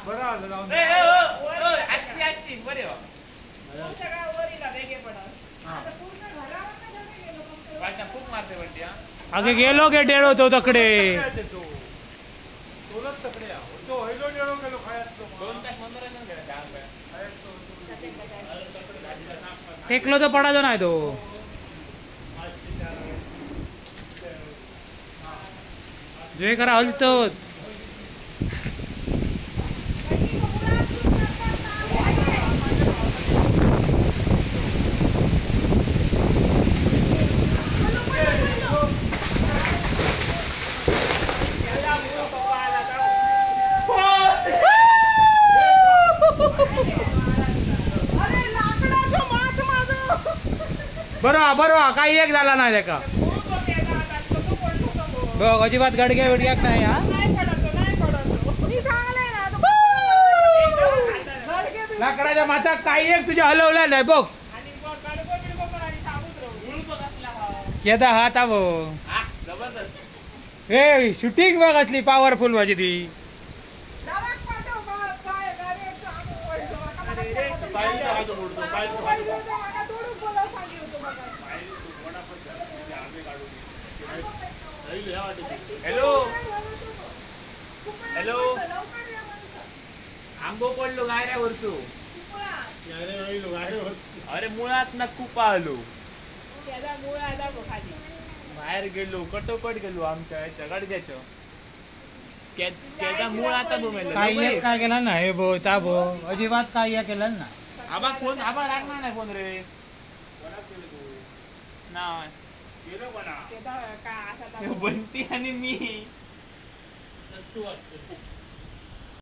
बरं आलं जाऊन आजची बरे खूप मारते म्हणते आगे गेलो गे डेळो तो तकडे टेकलो तो पडायचो नाही तो जे करा हलतो बरोबर काही एक झाला नाही त्याका बघ अजिबात गडग्या बिडग्याक नाही हा लाकडाच्या माचा काही एक तुझ्या हलवला नाही बघ केदा हात आव हे शूटिंग बघ असली पॉवरफुल माझी ती हॅलो हॅलो आंबो पडलो गायऱ्यावरचो अरे मुळात ना खूप आलो बाहेर गेलो कटोकट गेलो आमच्या याच्या गडग्याचं त्याचा मूळ आता काही काय केला ना हे भो ता भो अजिबात काय केलं ना आबा कोण आबा लागणार नाही कोण रे नाही बंटी आणि मी